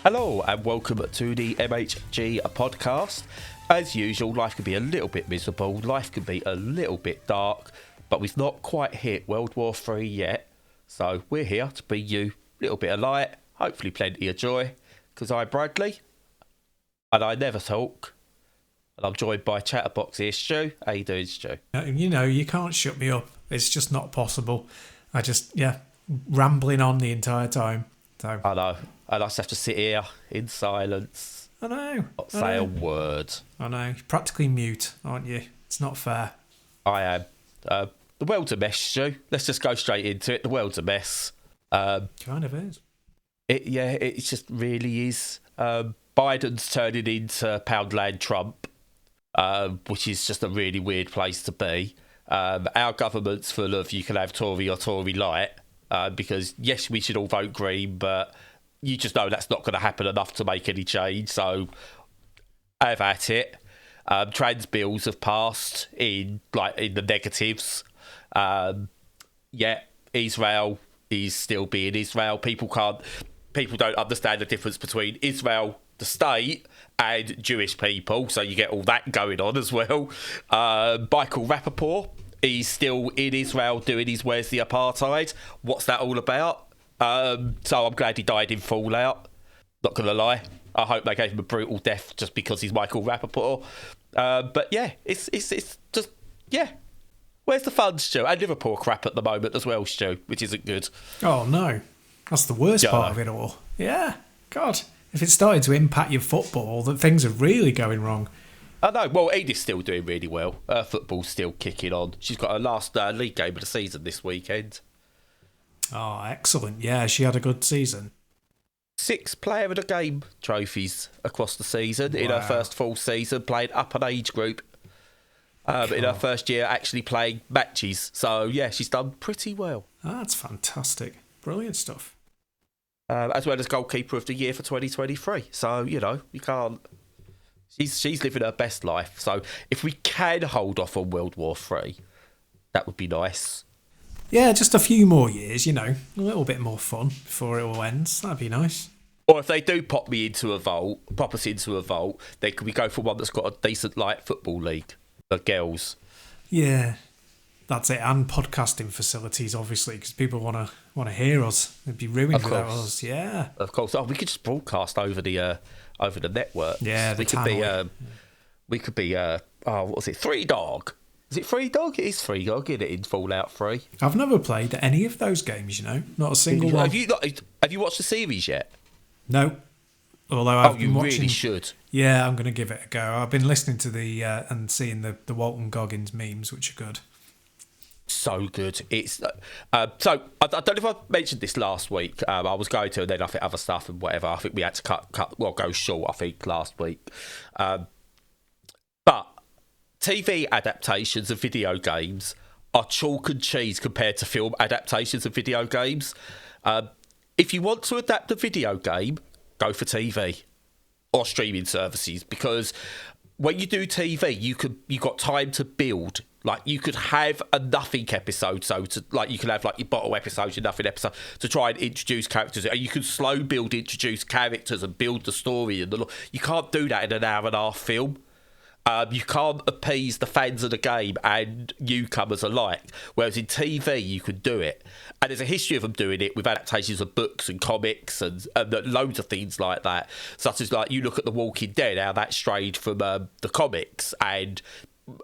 Hello and welcome to the MHG podcast. As usual, life can be a little bit miserable, life can be a little bit dark, but we've not quite hit World War III yet. So we're here to bring you a little bit of light, hopefully plenty of joy, because I'm Bradley, and I never talk. And I'm joined by Chatterbox here, Stu. How you doing, Stu? You know, you can't shut me up. It's just not possible. Rambling on the entire time. So I know. I just have to sit here in silence. I know. Not say a word. I know. You're practically mute, aren't you? It's not fair. I am. The world's a mess, Stu. Let's just go straight into it. The world's a mess. Kind of is. It just really is. Biden's turning into Poundland Trump, which is just a really weird place to be. Our government's full of you can have Tory or Tory light, because yes, we should all vote Green, but you just know that's not going to happen enough to make any change. So have at it. Trans bills have passed in the negatives. Israel is still being Israel. People don't understand the difference between Israel, the state, and Jewish people. So you get all that going on as well. Michael Rappaport, he's still in Israel doing his Where's the Apartheid? What's that all about? So I'm glad he died in Fallout. Not gonna lie, I hope they gave him a brutal death just because he's Michael Rappaport. But yeah, it's just Where's the fun, Stu? And Liverpool crap at the moment as well, Stu, which isn't good. Oh no, that's the worst part of it all. Yeah, God, if it started to impact your football, that things are really going wrong. I know. Well, Edith's still doing really well. Football's still kicking on. She's got her last league game of the season this weekend. Oh, excellent. Yeah, she had a good season. 6 player of the game trophies across the season. Wow. In her first full season, playing up an age group. In her first year, actually playing matches. So, yeah, she's done pretty well. That's fantastic. Brilliant stuff. As well as goalkeeper of the year for 2023. So, you can't... She's living her best life. So, if we can hold off on World War III, that would be nice. Yeah, just a few more years, a little bit more fun before it all ends. That'd be nice. Or if they do pop us into a vault, then could we go for one that's got a decent football league, the girls? Yeah, that's it. And podcasting facilities, obviously, because people want to hear us. They'd be ruined without us. Yeah, of course. Oh, we could just broadcast over the network. Yeah, we could be. What was it? Three Dog. Is it Free Dog? It is Free Dog, isn't it, in Fallout 3? I've never played any of those games, Not a single one. Have you watched the series yet? No. Although I've been watching... really should. Yeah, I'm going to give it a go. I've been listening to and seeing the Walton Goggins memes, which are good. So good. It's so I don't know if I mentioned this last week. I was going to, and then I think other stuff and whatever. I think we had to go short, I think, last week. But TV adaptations of video games are chalk and cheese compared to film adaptations of video games. If you want to adapt a video game, go for TV or streaming services, because when you do TV, you got time to build. You could have a nothing episode, you can have your bottle episode, your nothing episode, to try and introduce characters. And you can slow build, introduce characters, and build the story. You can't do that in an hour and a half film. You can't appease the fans of the game and newcomers alike. Whereas in TV, you can do it. And there's a history of them doing it with adaptations of books and comics and loads of things like that. Such as, you look at The Walking Dead, how that strayed from the comics and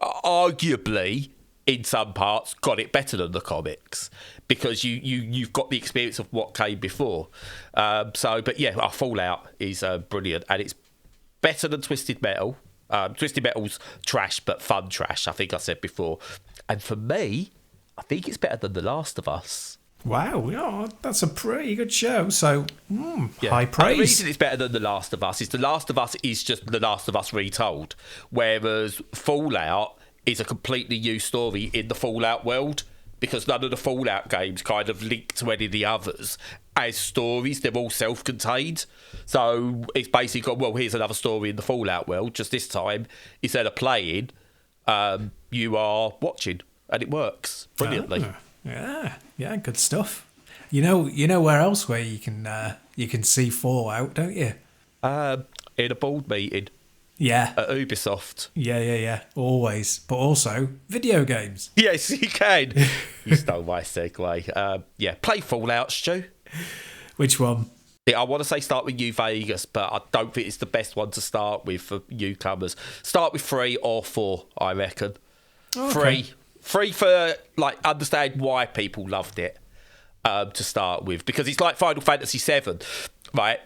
arguably, in some parts, got it better than the comics. Because you've got the experience of what came before. But yeah, our Fallout is brilliant. And it's better than Twisted Metal. Twisted Metal's trash, but fun trash, I think I said before. And for me, I think it's better than The Last of Us. Wow, that's a pretty good show. So, high praise. And the reason it's better than The Last of Us is The Last of Us is just The Last of Us retold. Whereas Fallout is a completely new story in the Fallout world, because none of the Fallout games kind of link to any of the others as stories. They're all self-contained. So it's basically got, here's another story in the Fallout world. Just this time, instead of playing, you are watching, and it works brilliantly. Yeah, good stuff. You know where else where you can see Fallout, don't you? In a board meeting Yeah. at Ubisoft. Yeah. Always. But also, video games. Yes, you can. You stole my segue. Play Fallout, Stu. Which one? I want to say start with New Vegas, but I don't think it's the best one to start with for newcomers. Start with 3 or 4, I reckon. Okay. 3 for, understand why people loved it to start with. Because it's like Final Fantasy VII, right?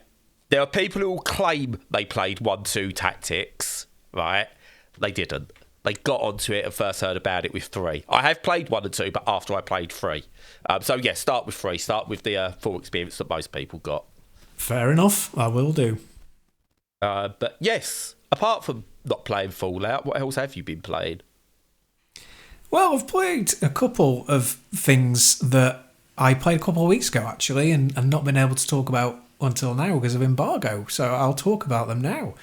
There are people who will claim they played 1-2 Tactics, right? They didn't. They got onto it and first heard about it with 3. I have played 1 and 2, but after I played 3. Start with 3. Start with the full experience that most people got. Fair enough. I will do. But yes, apart from not playing Fallout, what else have you been playing? Well, I've played a couple of things that I played a couple of weeks ago, actually, and not been able to talk about until now because of embargo. So I'll talk about them now.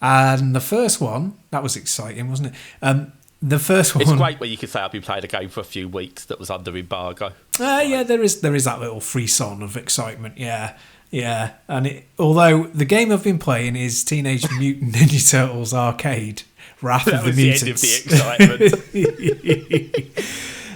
And the first one, that was exciting, wasn't it? The first one... It's great when you can say I've been playing a game for a few weeks that was under embargo. Yeah, there is that little frisson of excitement, yeah. And although the game I've been playing is Teenage Mutant Ninja Turtles Arcade, Wrath of the Mutants. That was the end of the excitement.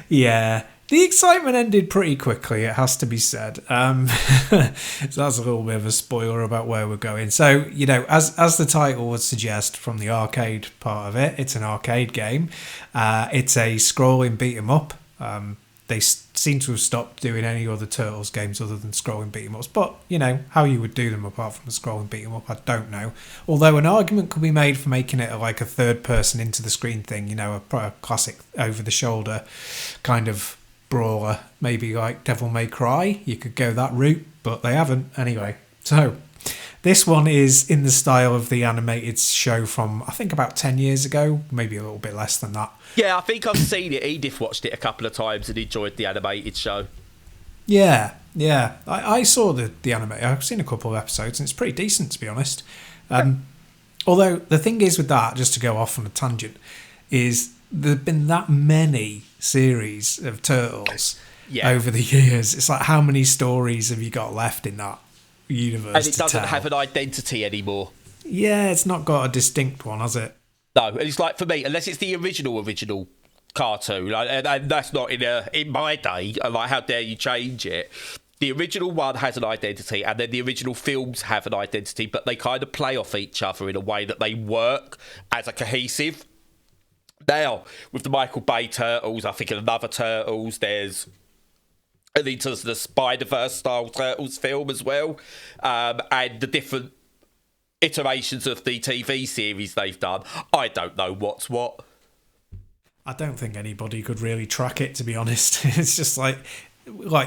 Yeah. The excitement ended pretty quickly, it has to be said. So that's a little bit of a spoiler about where we're going. So, as the title would suggest from the arcade part of it, it's an arcade game. It's a scrolling beat-em-up. They seem to have stopped doing any other Turtles games other than scrolling beat-em-ups. But, how you would do them apart from a scrolling beat-em-up, I don't know. Although an argument could be made for making it like a third-person into-the-screen thing, a classic over-the-shoulder kind of brawler, maybe like Devil May Cry. You could go that route, but they haven't. Anyway, so this one is in the style of the animated show from, I think, about 10 years ago, maybe a little bit less than that. Yeah, I think I've seen it. Edith watched it a couple of times and enjoyed the animated show. Yeah. I saw the anime. I've seen a couple of episodes and it's pretty decent, to be honest. Although the thing is with that, just to go off on a tangent, is there have been that many series of Turtles over the years. It's like, how many stories have you got left in that universe? And it doesn't have an identity anymore. Yeah, it's not got a distinct one, has it? No, and it's like, for me, unless it's the original cartoon, and that's not in my day, like, how dare you change it? The original one has an identity, and then the original films have an identity, but they kind of play off each other in a way that they work as a cohesive. Now, with the Michael Bay Turtles, I think in another Turtles, there's Into the Spider-Verse style Turtles film as well, and the different iterations of the TV series they've done. I don't know what's what. I don't think anybody could really track it, to be honest. It's just like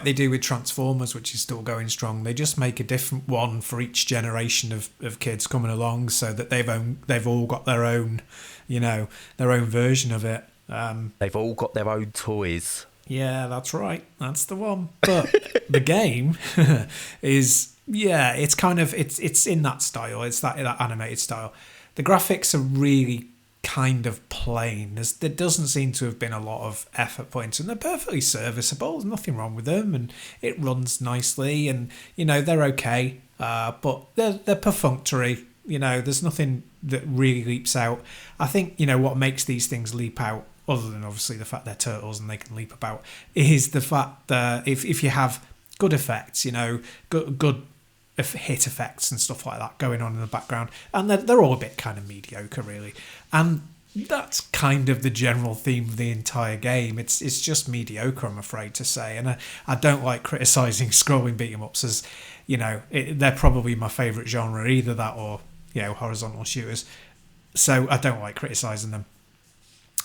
they do with Transformers, which is still going strong. They just make a different one for each generation of kids coming along, so that they've all got their own, their own version of it. They've all got their own toys. Yeah, that's right. That's the one. But the game is, it's kind of, it's in that style. It's that animated style. The graphics are really kind of plain. There doesn't seem to have been a lot of effort put into them. They're perfectly serviceable. There's nothing wrong with them, and it runs nicely, and they're okay. But they're perfunctory. There's nothing that really leaps out. I think what makes these things leap out, other than obviously the fact they're turtles and they can leap about, is the fact that if you have good effects, good hit effects and stuff like that going on in the background, and they're all a bit kind of mediocre, really. And that's kind of the general theme of the entire game. It's just mediocre, I'm afraid to say. And I don't like criticising scrolling beat-em-ups, as they're probably my favourite genre, either that or horizontal shooters. So I don't like criticising them.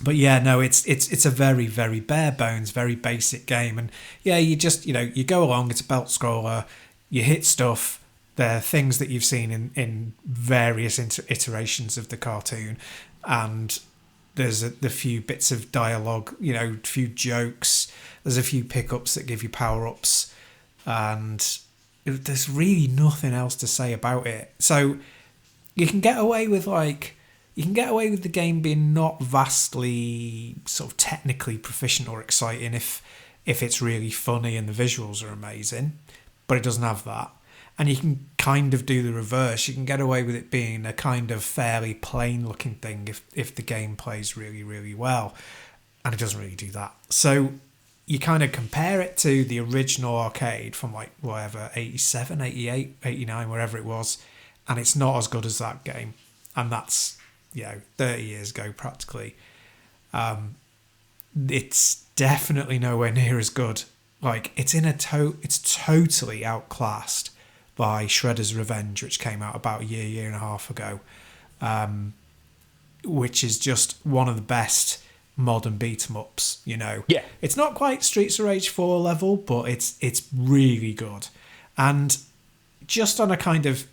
But yeah, no, it's a very, very bare bones, very basic game. And yeah, you just you go along. It's a belt scroller. You hit stuff. They're things that you've seen in various iterations of the cartoon, and there's the few bits of dialogue, a few jokes. There's a few pickups that give you power-ups, and there's really nothing else to say about it. So you can get away with the game being not vastly sort of technically proficient or exciting if it's really funny and the visuals are amazing, but it doesn't have that. And you can kind of do the reverse. You can get away with it being a kind of fairly plain looking thing if the game plays really, really well. And it doesn't really do that. So you kind of compare it to the original arcade from like whatever, 87, 88, 89, wherever it was. And it's not as good as that game. And that's, 30 years ago practically. It's definitely nowhere near as good. Like it's totally outclassed by Shredder's Revenge, which came out about a year and a half ago, which is just one of the best modern beat-em-ups, Yeah. It's not quite Streets of Rage 4 level, but it's really good. And just on a kind of,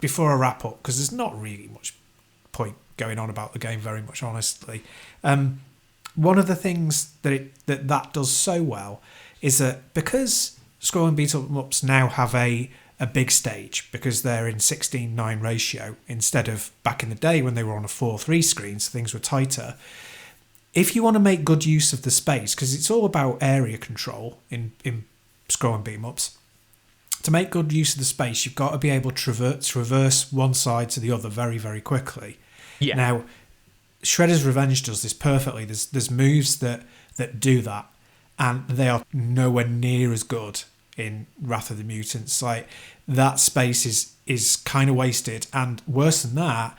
before I wrap up, because there's not really much point going on about the game very much, honestly, one of the things that does so well is that because scrolling beat-em-ups now have a big stage, because they're in 16:9 ratio instead of back in the day when they were on a 4:3 screen, so things were tighter. If you want to make good use of the space, because it's all about area control in scrolling beat-em-ups, to make good use of the space, you've got to be able to traverse one side to the other very, very quickly. Yeah. Now, Shredder's Revenge does this perfectly. There's moves that do that, and they are nowhere near as good in Wrath of the Mutants. Like, that space is kind of wasted, and worse than that,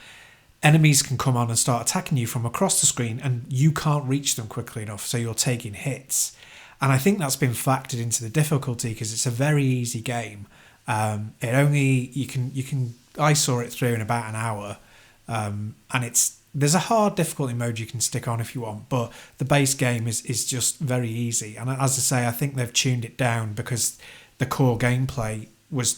enemies can come on and start attacking you from across the screen, and you can't reach them quickly enough, so you're taking hits. And I think that's been factored into the difficulty because it's a very easy game. I saw it through in about an hour, and there's a hard difficulty mode you can stick on if you want, but the base game is just very easy. And as I say, I think they've tuned it down because the core gameplay was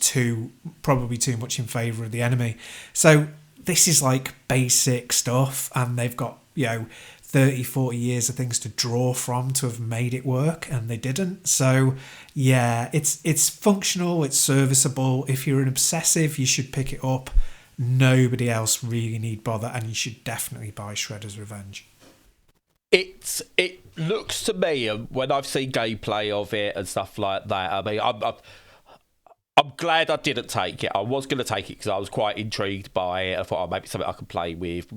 probably too much in favour of the enemy. So this is like basic stuff, and they've got 30, 40 years of things to draw from to have made it work, and they didn't. So yeah, it's functional, it's serviceable. If you're an obsessive, you should pick it up. Nobody else really need bother, and you should definitely buy Shredder's Revenge. It looks to me, when I've seen gameplay of it and stuff like that, I mean, I'm glad I didn't take it. I was going to take it because I was quite intrigued by it. I thought, maybe something I could play with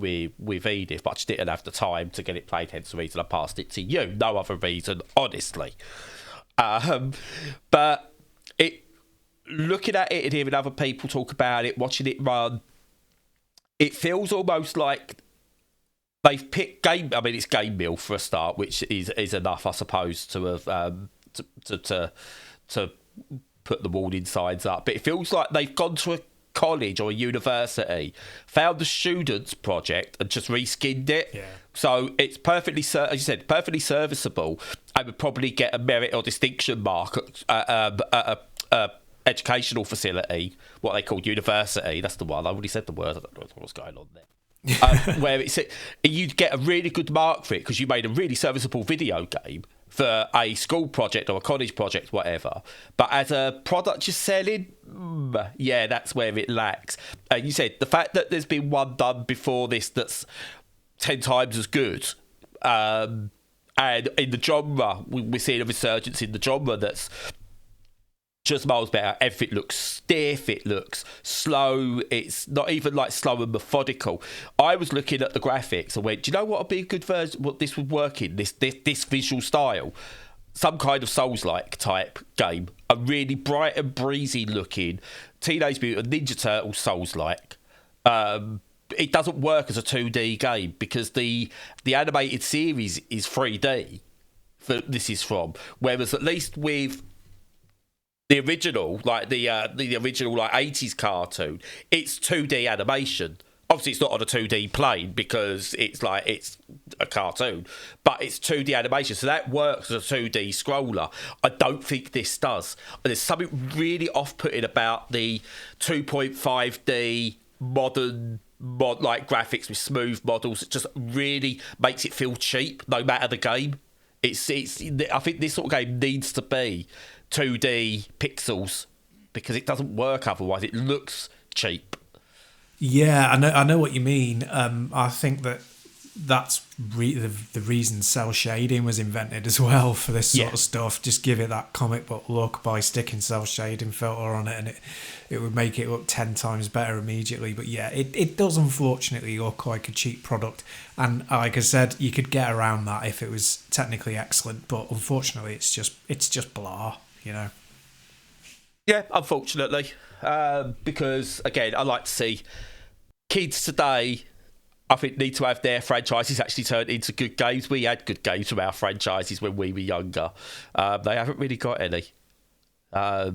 Edith, but I just didn't have the time to get it played, hence the reason I passed it to you. No other reason, honestly. But looking at it and hearing other people talk about it, watching it run, it feels almost like they've picked game. I mean, it's Game Mill for a start, which is enough, I suppose, to have to put the warning signs up. But it feels like they've gone to a college or a university, found the students project, and just reskinned it. Yeah. So it's perfectly, as you said, perfectly serviceable. I would probably get a merit or distinction mark at a educational facility, what they call university. That's the one. I already said the word. I don't know what's going on there. Where you'd get a really good mark for it because you made a really serviceable video game for a school project or a college project, whatever. But as a product you're selling, yeah, that's where it lacks. You said the fact that there's been one done before this that's 10 times as good, and in the genre, we're seeing a resurgence in the genre that's just miles better. Everything looks stiff, it looks slow, it's not even like slow and methodical. I was looking at the graphics and went, do you know what would be a good version, what this would work in, this visual style? Some kind of Souls-like type game. A really bright and breezy looking Teenage Mutant Ninja Turtles Souls-like. It doesn't work as a 2D game because the animated series is 3D. This is from. Whereas at least with the original, like the original like 80s cartoon, it's 2D animation. Obviously, it's not on a 2D plane because it's a cartoon, but it's 2D animation, so that works as a 2D scroller. I don't think this does. There's something really off-putting about the 2.5D modern like graphics with smooth models. It just really makes it feel cheap, no matter the game. I think this sort of game needs to be 2D pixels because it doesn't work otherwise. It looks cheap. Yeah, I know what you mean. I think that that's the reason cell shading was invented as well for this sort of stuff. Just give it that comic book look by sticking cell shading filter on it, and it would make it look 10 times better immediately. But yeah, it does unfortunately look like a cheap product, and like I said, you could get around that if it was technically excellent, but unfortunately it's just blah, you know. Yeah, unfortunately, because again, I like to see kids today, I think, need to have their franchises actually turned into good games. We had good games from our franchises when we were younger. They haven't really got any. We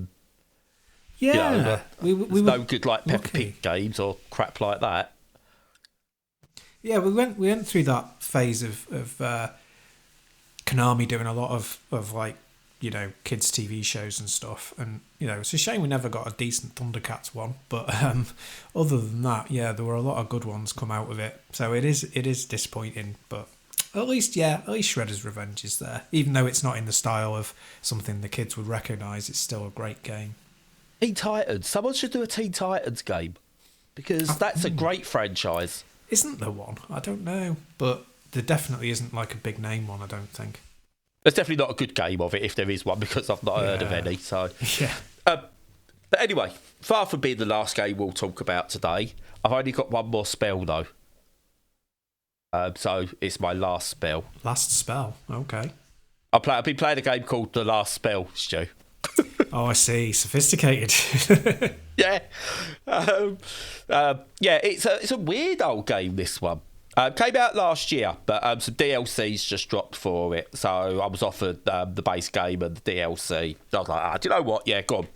no good like Peppa Pig games or crap like that. Yeah, we went through that phase of Konami doing a lot of like, you know, kids' TV shows and stuff, and you know, it's a shame we never got a decent Thundercats one. But other than that, yeah, there were a lot of good ones come out of it. So it is disappointing, but at least Shredder's Revenge is there, even though it's not in the style of something the kids would recognise. It's still a great game. Teen Titans. Someone should do a Teen Titans game, because that's a great franchise. Isn't there one? I don't know, but there definitely isn't like a big name one, I don't think. There's definitely not a good game of it if there is one, because I've not heard of any. So yeah. But anyway, far from being the last game we'll talk about today, I've only got one more spell though. So it's my last spell. Last spell, okay. I've been playing a game called The Last Spell, Stu. Oh, I see. Sophisticated. Yeah. It's a weird old game, this one. Came out last year, but some DLC's just dropped for it. So I was offered the base game and the DLC. I was like, do you know what? Yeah, go on.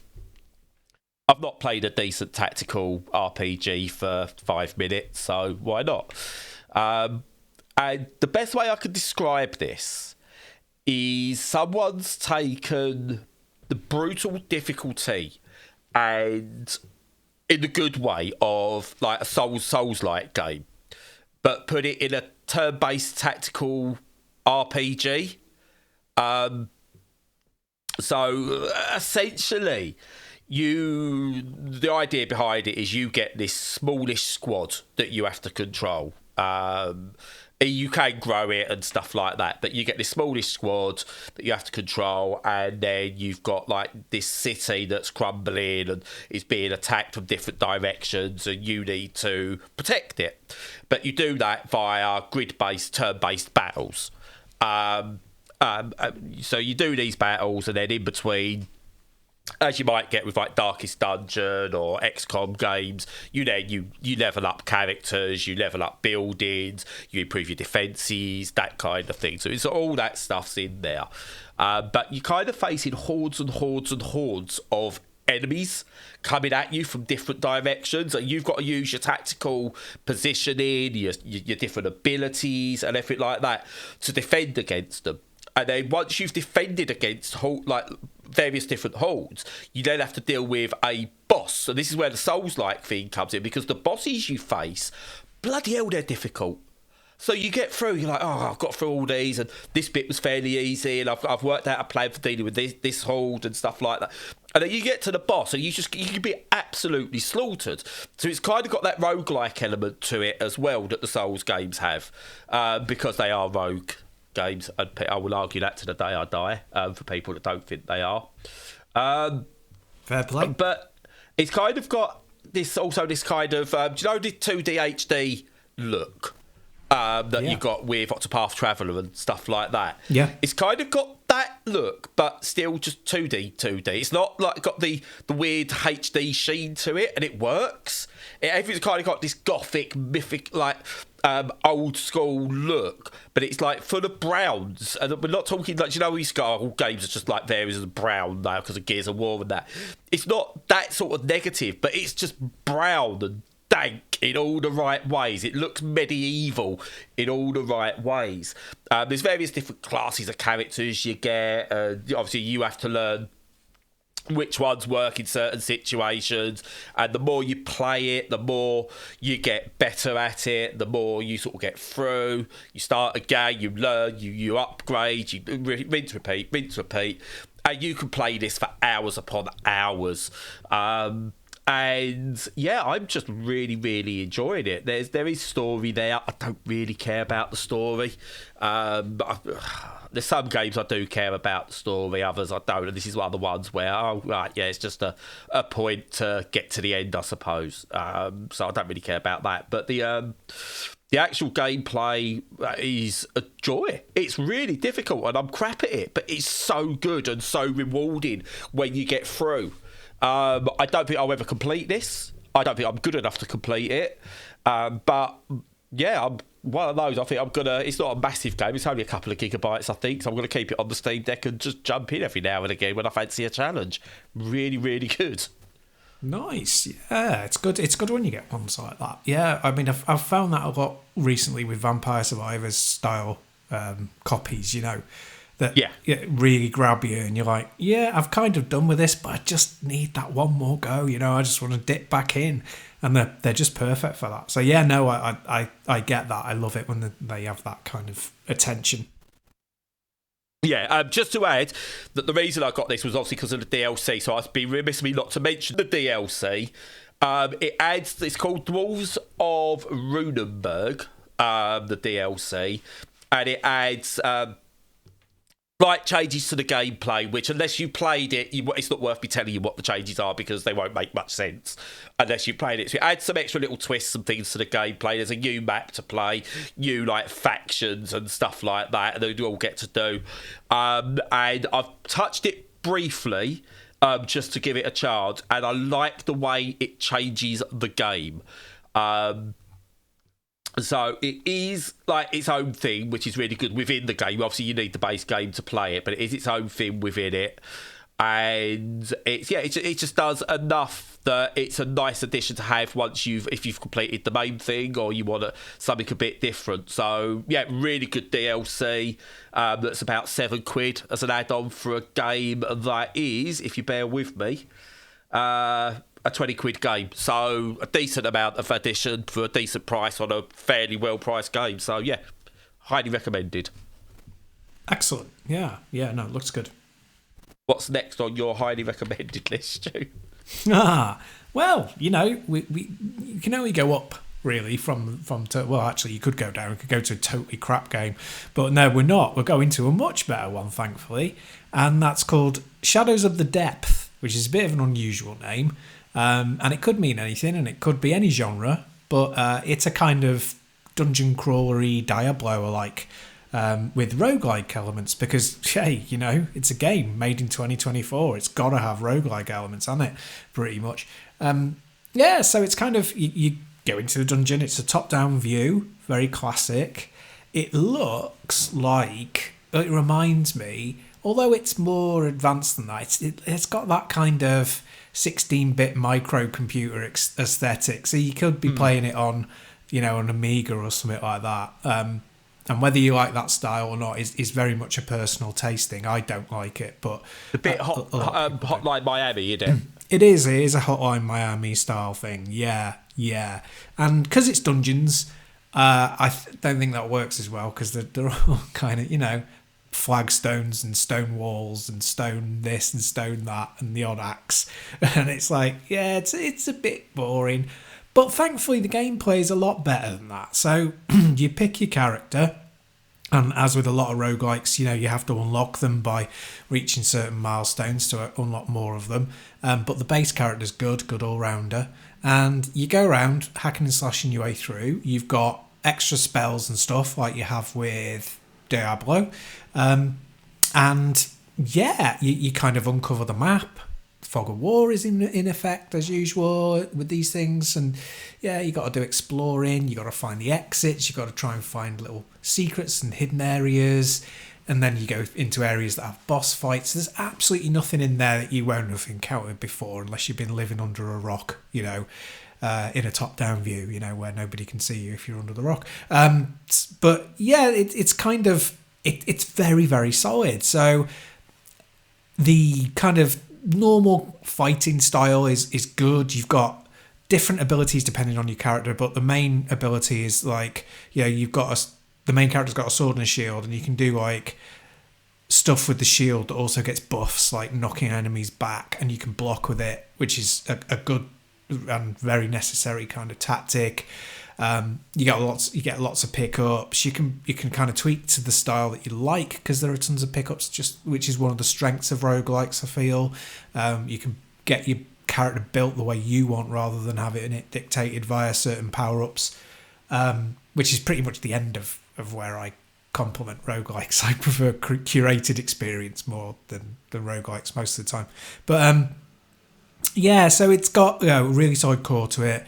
I've not played a decent tactical RPG for 5 minutes, so why not? And the best way I could describe this is someone's taken the brutal difficulty and, in the good way, of like a Souls-like game, but put it in a turn-based tactical RPG. So essentially, the idea behind it is you get this smallish squad that you have to control. You can grow it and stuff like that, but you get this smallish squad that you have to control, and then you've got like this city that's crumbling and is being attacked from different directions, and you need to protect it. But you do that via grid-based, turn-based battles. So you do these battles, and then in between, as you might get with like Darkest Dungeon or XCOM games, you level up characters, you level up buildings, you improve your defences, that kind of thing. So it's all that stuff's in there. But you're kind of facing hordes and hordes and hordes of enemies coming at you from different directions, and you've got to use your tactical positioning, your different abilities and everything like that to defend against them. And then once you've defended against like various different hordes, you then have to deal with a boss. So this is where the Souls-like thing comes in, because the bosses you face, bloody hell, they're difficult. So you get through, you're like, oh, I've got through all these, and this bit was fairly easy, and I've worked out a plan for dealing with this horde and stuff like that. And then you get to the boss, and you can be absolutely slaughtered. So it's kind of got that roguelike element to it as well that the Souls games have, because they are rogue games, and I will argue that to the day I die, for people that don't think they are. Fair play. But it's kind of got this kind of, do you know the 2D HD look that you got with Octopath Traveler and stuff like that? Yeah. It's kind of got that look, but still just 2D. It's not like got the weird HD sheen to it, and it works. Everything's kind of got this gothic, mythic, like old school look, but it's like full of browns. And we're not talking like, you know, these all games are just like various of brown now because of Gears of War and that. It's not that sort of negative, but it's just brown and dank in all the right ways. It looks medieval in all the right ways. There's various different classes of characters you get. Obviously, you have to learn which ones work in certain situations, and the more you play it, the more you get better at it, the more you sort of get through. You start again, you learn, you upgrade, you rinse, repeat, and you can play this for hours upon hours. And And yeah, I'm just really, really enjoying it. There is story there. I don't really care about the story. There's some games I do care about the story, others I don't. And this is one of the ones where, it's just a point to get to the end, I suppose. So I don't really care about that. But the actual gameplay is a joy. It's really difficult, and I'm crap at it, but it's so good and so rewarding when you get through. I don't think I'll ever complete this. I don't think I'm good enough to complete it. But yeah, I'm one of those. I think I'm gonna. It's not a massive game. It's only a couple of gigabytes, I think. So I'm gonna keep it on the Steam Deck and just jump in every now and again when I fancy a challenge. Really, really good. Nice. Yeah, it's good. It's good when you get ones like that. Yeah, I mean, I've found that a lot recently with Vampire Survivors style copies. That really grab you, and you're like, yeah, I've kind of done with this, but I just need that one more go. I just want to dip back in, and they're just perfect for that. So yeah, no, I get that. I love it when they have that kind of attention. Yeah, just to add that the reason I got this was obviously because of the DLC, so I'd be remiss of me not to mention the DLC. It's called Dwarves of Runenberg, the DLC, and it adds slight changes to the gameplay, which unless you played it, it's not worth me telling you what the changes are because they won't make much sense unless you played it. So it adds some extra little twists and things to the gameplay. There's a new map to play, new factions and stuff like that, and you all get to do. And I've touched it briefly just to give it a chance, and I like the way it changes the game. So it is its own thing, which is really good within the game. Obviously, you need the base game to play it, but it is its own thing within it. And it just does enough that it's a nice addition to have if you've completed the main thing or you want something a bit different. So yeah, really good DLC. That's about £7 as an add-on for a game that is, if you bear with me, a £20 game, so a decent amount of addition for a decent price on a fairly well-priced game. So yeah, highly recommended. Excellent. Yeah, no, it looks good. What's next on your highly recommended list, Stu? Well, we can only go up really from well, actually you could go down. You could go to a totally crap game, but no, we're not. We're going to a much better one, thankfully, and that's called Shadows of the Depth, which is a bit of an unusual name. And it could mean anything, and it could be any genre, but it's a kind of dungeon crawlery Diablo-like with roguelike elements because, hey, it's a game made in 2024. It's got to have roguelike elements, hasn't it? Pretty much. So it's kind of, you go into the dungeon, it's a top-down view, very classic. It looks like, it reminds me, although it's more advanced than that, it's got that kind of 16-bit microcomputer aesthetic. So you could be playing it on, an Amiga or something like that. And whether you like that style or not is very much a personal tasting. I don't like it, but a bit Hotline Miami, isn't it? It is a Hotline Miami style thing. Yeah. And because it's dungeons, I don't think that works as well because they're all kind of, flagstones and stone walls and stone this and stone that and the odd axe, and it's like, yeah, it's a bit boring, but thankfully the gameplay is a lot better than that. So you pick your character, and as with a lot of roguelikes, you have to unlock them by reaching certain milestones to unlock more of them, but the base character's good all-rounder, and you go around hacking and slashing your way through. You've got extra spells and stuff like you have with Diablo, and yeah, you kind of uncover the map. Fog of War is in effect as usual with these things, and yeah, you got to do exploring, you got to find the exits, you got to try and find little secrets and hidden areas, and then you go into areas that have boss fights. There's absolutely nothing in there that you won't have encountered before unless you've been living under a rock, in a top-down view, where nobody can see you if you're under the rock. But yeah, it's kind of, it's very, very solid. So the kind of normal fighting style is good. You've got different abilities depending on your character, but the main ability is like, the main character's got a sword and a shield, and you can do like stuff with the shield that also gets buffs, like knocking enemies back, and you can block with it, which is a good and very necessary kind of tactic. You get lots of pickups. You can kind of tweak to the style that you like, because there are tons of pickups, which is one of the strengths of roguelikes, I feel. You can get your character built the way you want rather than having it dictated via certain power-ups, which is pretty much the end of where I compliment roguelikes. I prefer curated experience more than roguelikes most of the time. But yeah, so it's got a really solid core to it,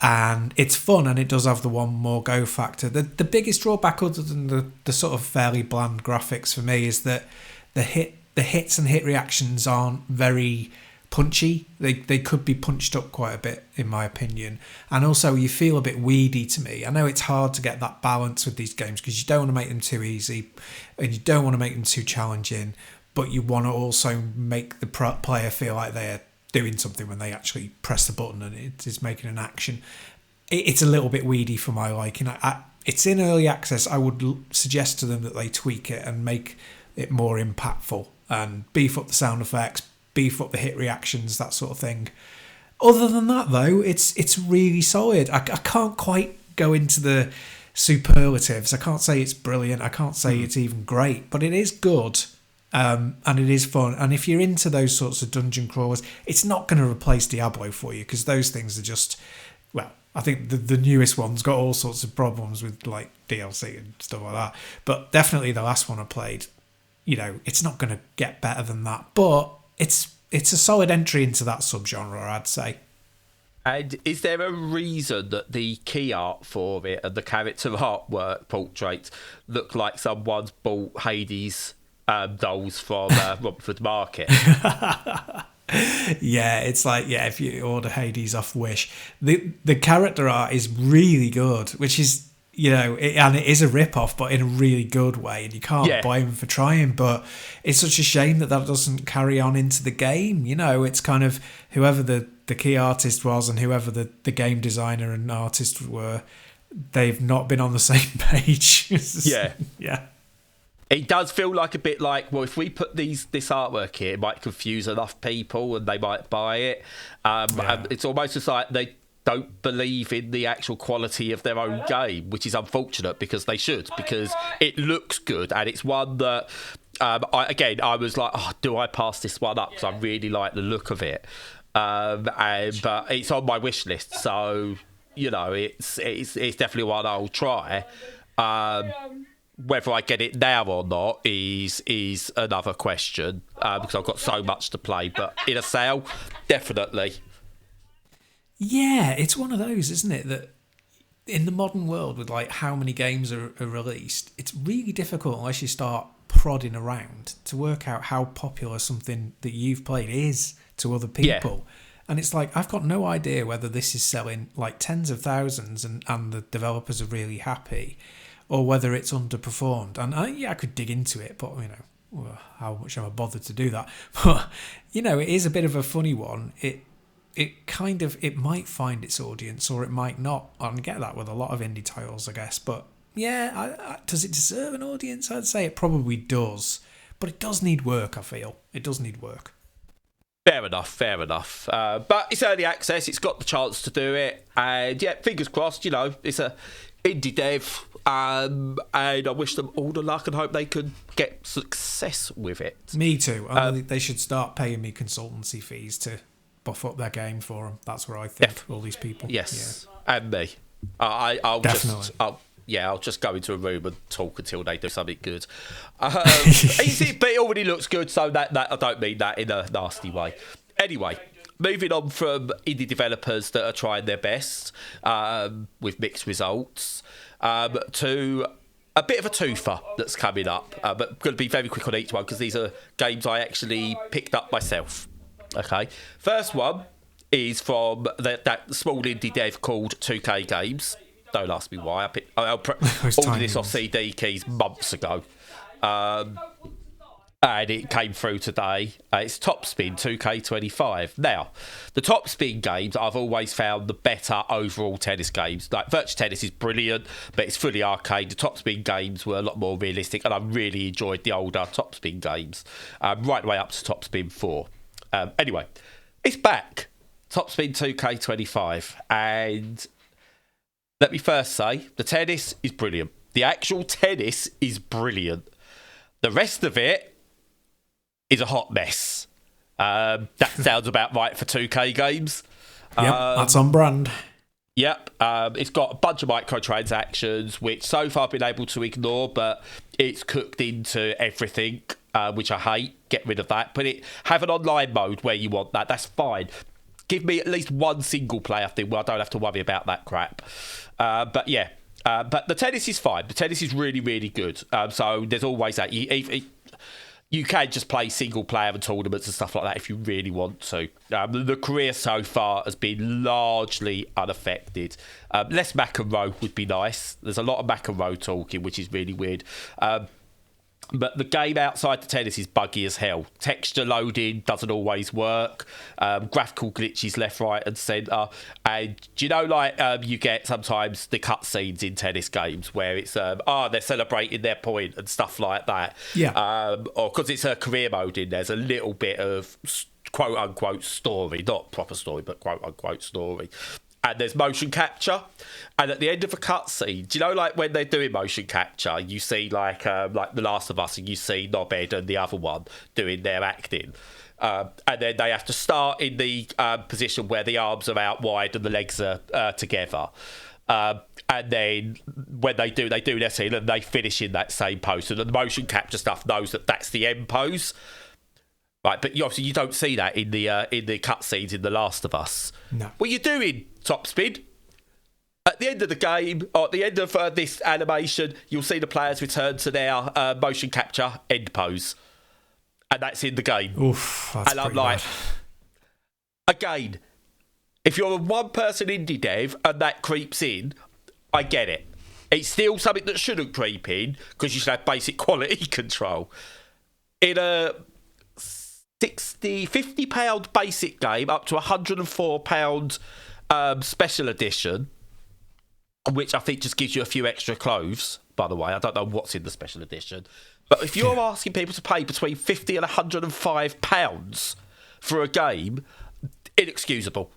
and it's fun, and it does have the one more go factor. The biggest drawback, other than the sort of fairly bland graphics for me, is that the hits and hit reactions aren't very punchy. They could be punched up quite a bit, in my opinion, and also you feel a bit weedy to me. I know it's hard to get that balance with these games, because you don't want to make them too easy and you don't want to make them too challenging, but you want to also make the player feel like they're doing something when they actually press the button and it is making an action. It's a little bit weedy for my liking. It's in early access. I would suggest to them that they tweak it and make it more impactful and beef up the sound effects, beef up the hit reactions, that sort of thing. Other than that, though, it's really solid. I can't quite go into the superlatives. I can't say it's brilliant. I can't say it's even great, but it is good. And it is fun, and if you're into those sorts of dungeon crawlers, it's not going to replace Diablo for you, because those things are just, well, I think the newest one's got all sorts of problems with like DLC and stuff like that, but definitely the last one I played, it's not going to get better than that, but it's a solid entry into that subgenre, I'd say. And is there a reason that the key art for it and the character artwork portraits look like someone's bought Hades dolls from Romford Market? Yeah, it's like, if you order Hades off Wish, the character art is really good, which is, and it is a rip-off, but in a really good way, and you can't buy them for trying, but it's such a shame that doesn't carry on into the game. It's kind of whoever the key artist was and whoever the game designer and artist were, they've not been on the same page. Yeah. It does feel like a bit like, well, if we put this artwork here, it might confuse enough people and they might buy it. And it's almost just like they don't believe in the actual quality of their own game, which is unfortunate, because they should, because it looks good, and it's one that, I was like, do I pass this one up? Because I really like the look of it. But it's on my wish list, so, it's definitely one I'll try. Whether I get it now or not is another question, because I've got so much to play. But in a sale, definitely. Yeah, it's one of those, isn't it, that in the modern world, with like how many games are released, it's really difficult, unless you start prodding around, to work out how popular something that you've played is to other people. Yeah. And it's like, I've got no idea whether this is selling like tens of thousands and the developers are really happy, or whether it's underperformed. And I could dig into it, but how much am I bothered to do that? But it is a bit of a funny one. It might find its audience, or it might not. I get that with a lot of indie titles, I guess. But does it deserve an audience? I'd say it probably does, but it does need work. I feel it does need work. Fair enough. But it's early access. It's got the chance to do it, and fingers crossed. It's a indie dev. And I wish them all the luck and hope they could get success with it. Me too. They should start paying me consultancy fees to buff up their game for them. That's where I think all these people. Yes, and me. I'll definitely. I'll just go into a room and talk until they do something good. But it already looks good, so that I don't mean that in a nasty way. Anyway, moving on from indie developers that are trying their best with mixed results, to a bit of a twofer that's coming up, but I'm going to be very quick on each one, because these are games I actually picked up myself. Okay, first one is from that small indie dev called 2K Games. Don't ask me why. I ordered this off CD keys months ago, and it came through today. It's Topspin 2K25. Now, the Topspin games I've always found the better overall tennis games. Like, Virtua Tennis is brilliant, but it's fully arcade. The Topspin games were a lot more realistic, and I really enjoyed the older Topspin games, right the way up to Topspin 4. Anyway, it's back. Topspin 2K25. And let me first say, the tennis is brilliant. The actual tennis is brilliant. The rest of it is a hot mess. That sounds about right for 2K games. Yep, that's on brand. Yep, it's got a bunch of microtransactions, which so far I've been able to ignore, but it's cooked into everything, which I hate. Get rid of that. Have an online mode where you want that. That's fine. Give me at least one single player thing where I don't have to worry about that crap. But the tennis is fine. The tennis is really, really good. So there's always that. You can just play single player and tournaments and stuff like that if you really want to. The career so far has been largely unaffected. Less McEnroe would be nice. There's a lot of McEnroe talking, which is really weird. But the game outside the tennis is buggy as hell. Texture loading doesn't always work. Graphical glitches left, right and centre. And do you know, you get sometimes the cutscenes in tennis games where it's, they're celebrating their point and stuff like that. Yeah. Or because it's a career mode in there's a little bit of quote-unquote story. Not proper story, but quote-unquote story. And there's motion capture, and at the end of a cutscene, do you know, when they're doing motion capture, you see like The Last of Us, and you see Nobed and the other one doing their acting, and then they have to start in the position where the arms are out wide and the legs are together, and then when they do their scene and they finish in that same pose, and the motion capture stuff knows that that's the end pose. Right, but obviously you don't see that in the cutscenes in The Last of Us. No. What you're doing, Topspin, at the end of the game, or at the end of this animation, you'll see the players return to their motion capture end pose. And that's in the game. Oof, that's and I'm pretty like, bad. Again, if you're a one-person indie dev and that creeps in, I get it. It's still something that shouldn't creep in, because you should have basic quality control. In a £50 basic game up to £104 special edition, which I think just gives you a few extra clothes, by the way. I don't know what's in the special edition. But if you're asking people to pay between £50 and £105 for a game, inexcusable.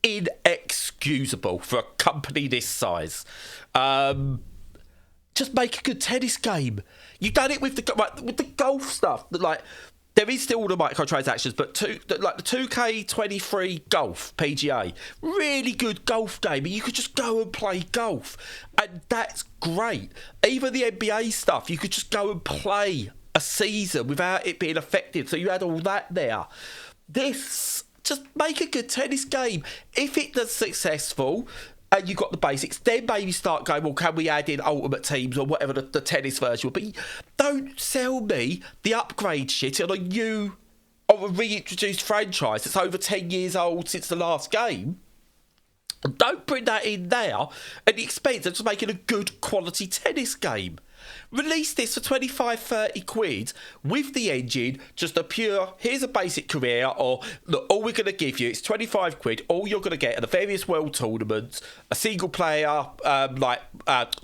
Inexcusable for a company this size. Just make a good tennis game. You've done it with the golf stuff. There is still all the microtransactions, but the 2K23 Golf PGA, really good golf game. You could just go and play golf, and that's great. Even the NBA stuff, you could just go and play a season without it being affected. So you had all that there. Just make a good tennis game. If it does successful, and you got the basics, then maybe start going, well, can we add in Ultimate Teams or whatever the tennis version will be? Don't sell me the upgrade shit on a reintroduced franchise that's over 10 years old since the last game. Don't bring that in there at the expense of just making a good quality tennis game. Release this for 25, 30 quid with the engine, just a pure, here's a basic career, or look, all we're going to give you is 25 quid, all you're going to get are the various world tournaments, a single player,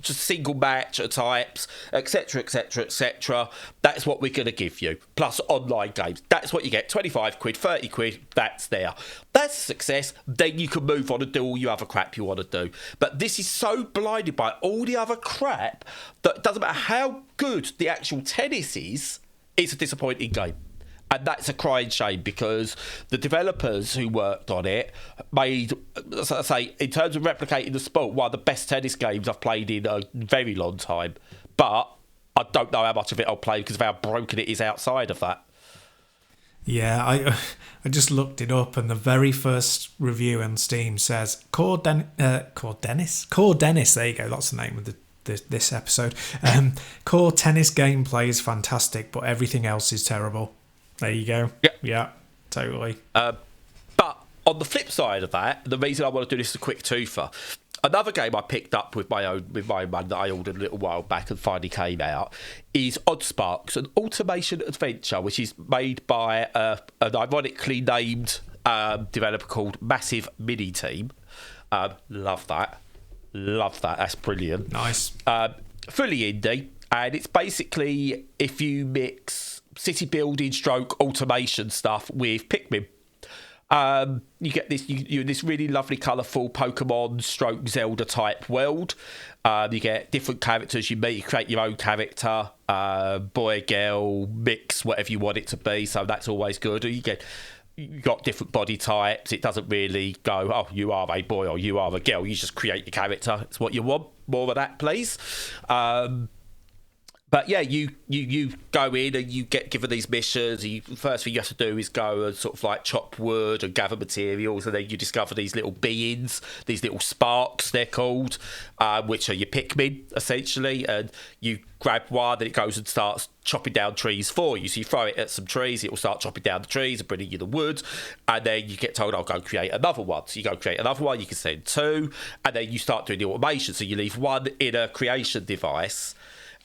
just single match types, etc, etc, etc. That's what we're going to give you, plus online games. That's what you get, 25 quid, 30 quid, that's there. That's a success, then you can move on and do all your other crap you want to do. But this is so blinded by all the other crap that it doesn't matter how good the actual tennis is, it's a disappointing game. And that's a crying shame, because the developers who worked on it made, as I say, in terms of replicating the sport, one of the best tennis games I've played in a very long time. But I don't know how much of it I'll play because of how broken it is outside of that. Yeah, I just looked it up, and the very first review on Steam says Core Dennis. There you go. That's the name of this episode. Core tennis gameplay is fantastic, but everything else is terrible. There you go. Yeah, totally. But on the flip side of that, the reason I want to do this is a quick twofer. Another game I picked up with my own one that I ordered a little while back and finally came out is Oddsparks, an automation adventure, which is made by an ironically named developer called Massive Mini Team. Love that. That's brilliant. Nice. Fully indie, and it's basically if you mix city building stroke automation stuff with Pikmin. You get this, you this really lovely, colourful Pokemon stroke Zelda type world. You get different characters you meet. You create your own character, boy, girl, mix, whatever you want it to be. So that's always good. You got different body types. It doesn't really go, oh, you are a boy or you are a girl. You just create your character. It's what you want. More of that, please. But yeah, you go in and you get given these missions. First thing you have to do is go and sort of like chop wood and gather materials, and then you discover these little beings, these little sparks they're called, which are your Pikmin essentially. And you grab one, and it goes and starts chopping down trees for you. So you throw it at some trees, it will start chopping down the trees and bringing you the wood. And then you get told, "I'll go create another one." So you go create another one. You can send two, and then you start doing the automation. So you leave one in a creation device.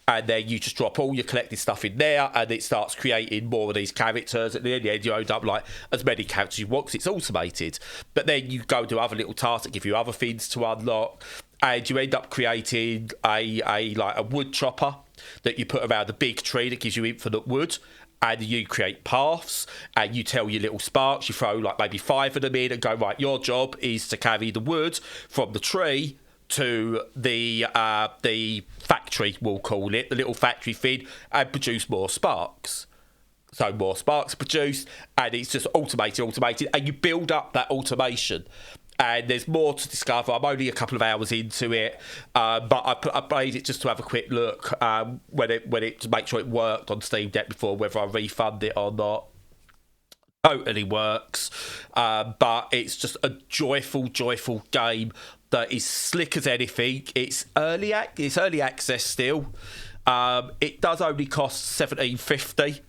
And then you just drop all your collected stuff in there, and it starts creating more of these characters. At the end, you end up like as many characters you want because it's automated. But then you go do other little tasks that give you other things to unlock, and you end up creating a wood chopper that you put around a big tree that gives you infinite wood. And you create paths, and you tell your little sparks. You throw like maybe 5 of them in, and go, right, your job is to carry the wood from the tree to the factory, we'll call it, the little factory thing, and produce more sparks. So more sparks produced, and it's just automated, and you build up that automation. And there's more to discover. I'm only a couple of hours into it, but I played it just to have a quick look when it to make sure it worked on Steam Deck before whether I refund it or not. Totally works, but it's just a joyful game that is slick as anything. It's early access still. It does only cost $17.50,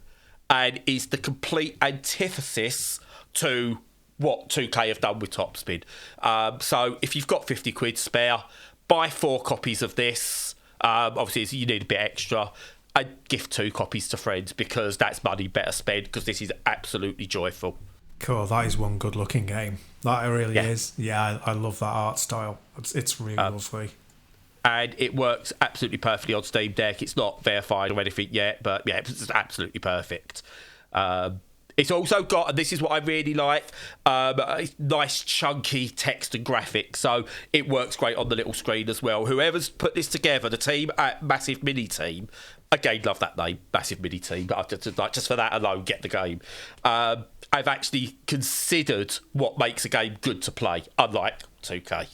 and is the complete antithesis to what 2K have done with Topspin. So if you've got 50 quid spare, buy 4 copies of this. Obviously, you need a bit extra. I'd gift 2 copies to friends because that's money better spent, because this is absolutely joyful. Cool, that is one good looking game. That really is. Yeah, I love that art style. It's really lovely. And it works absolutely perfectly on Steam Deck. It's not verified or anything yet, but yeah, it's absolutely perfect. It's also got, and this is what I really like, nice chunky text and graphics. So it works great on the little screen as well. Whoever's put this together, the team at Massive Mini Team, again, love that name, Massive Mini Team, but just for that alone, get the game. I've actually considered what makes a game good to play, unlike 2K.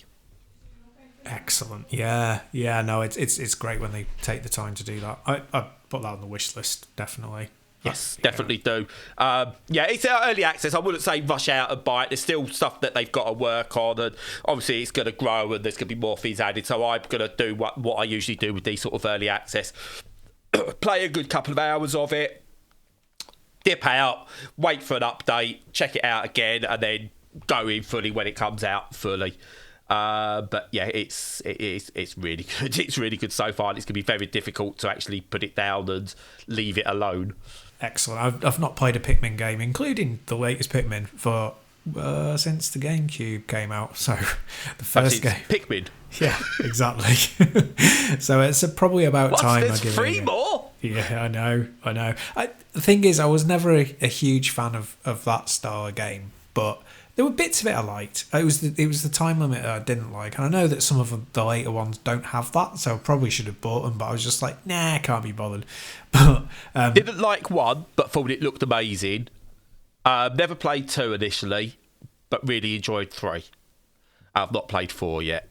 Excellent. Yeah, no, it's great when they take the time to do that. I put that on the wish list, definitely. Yes, definitely do. It's early access. I wouldn't say rush out and buy it. There's still stuff that they've got to work on, and obviously it's going to grow and there's going to be more things added. So I'm going to do what I usually do with these sort of early access. Play a good couple of hours of it, dip out, wait for an update, check it out again, and then go in fully when it comes out fully. But yeah, it's really good. It's really good so far. And it's going to be very difficult to actually put it down and leave it alone. Excellent. I've not played a Pikmin game, including the latest Pikmin, for since the GameCube came out. So the first game, Pikmin. Yeah, exactly. So it's probably about time. There's 3 more. Yeah, I know. The thing is, I was never a huge fan of that style of game, but there were bits of it I liked. It was the time limit I didn't like, and I know that some of the later ones don't have that, so I probably should have bought them. But I was just like, nah, can't be bothered. But didn't like 1, but thought it looked amazing. Never played 2 initially, but really enjoyed 3. I've not played 4 yet.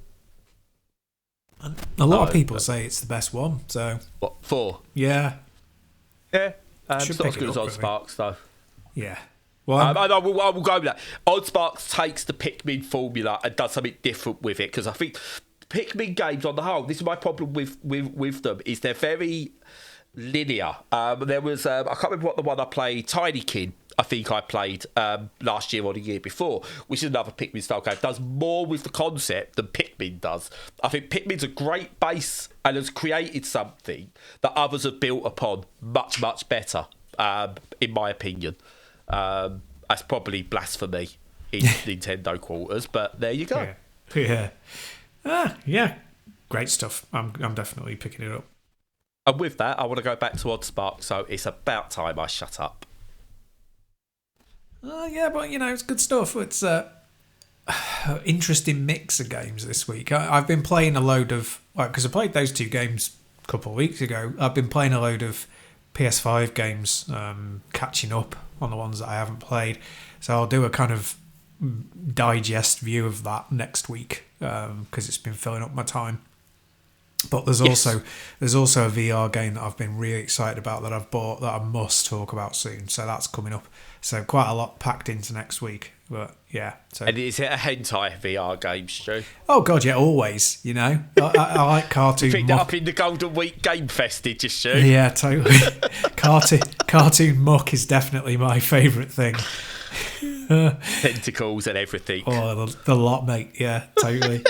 A lot of people say it's the best one. So what, 4? Yeah. It's not as good as Oddsparks though. Yeah. Well, I will go with that. Oddsparks takes the Pikmin formula and does something different with it, because I think Pikmin games on the whole, this is my problem with them, is they're very linear. There was I can't remember what the one I played, Tinykin, I think I played last year or the year before, which is another Pikmin style game, does more with the concept than Pikmin does. I think Pikmin's a great base and has created something that others have built upon much, much better, in my opinion. That's probably blasphemy in Nintendo quarters, but there you go. Yeah. Great stuff. I'm definitely picking it up. And with that, I want to go back to Oddsparks, so it's about time I shut up. Yeah, but it's good stuff. It's interesting mix of games this week. I've been playing a load of, because I played those 2 games a couple of weeks ago. I've been playing a load of PS5 games, catching up on the ones that I haven't played. So I'll do a kind of digest view of that next week, because it's been filling up my time. But there's also a VR game that I've been really excited about that I've bought that I must talk about soon. So that's coming up. So quite a lot packed into next week. But yeah. So. And is it a hentai VR game, Stu? Oh God, yeah, always. I like cartoon. You picked it up in the Golden Week Game Fest, did you, Stu? Yeah, totally. Cartoon muck is definitely my favourite thing. Tentacles and everything. Oh, the lot, mate. Yeah, totally.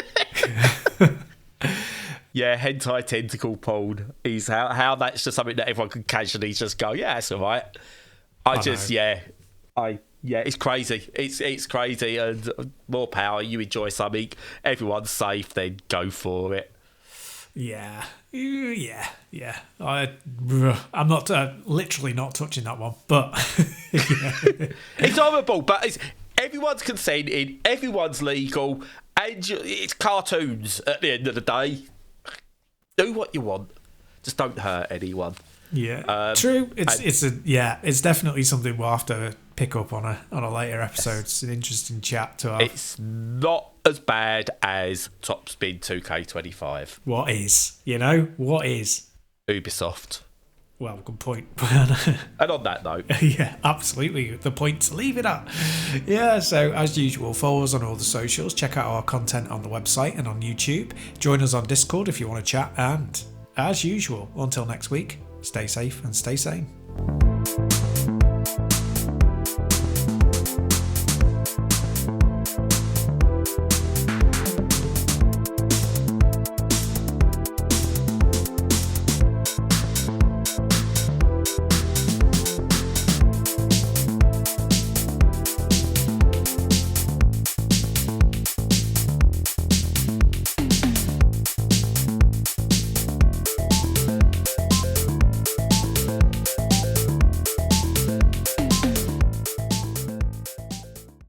Yeah, hentai tentacle porn is how that's just something that everyone can casually just go, yeah, that's all right. It's crazy. It's crazy, and more power. You enjoy something, everyone's safe, then go for it. Yeah. I'm not literally not touching that one, but yeah. It's horrible, but everyone's consenting, everyone's legal, and it's cartoons at the end of the day. Do what you want, just don't hurt anyone. Yeah, true. It's definitely something we'll have to pick up on a later episode. It's an interesting chat to have. It's not as bad as Topspin 2K25. What is? What is? Ubisoft. Well, good point. And on that note, yeah, absolutely. The point to leave it at. Yeah, so as usual, follow us on all the socials. Check out our content on the website and on YouTube. Join us on Discord if you want to chat. And as usual, until next week, stay safe and stay sane.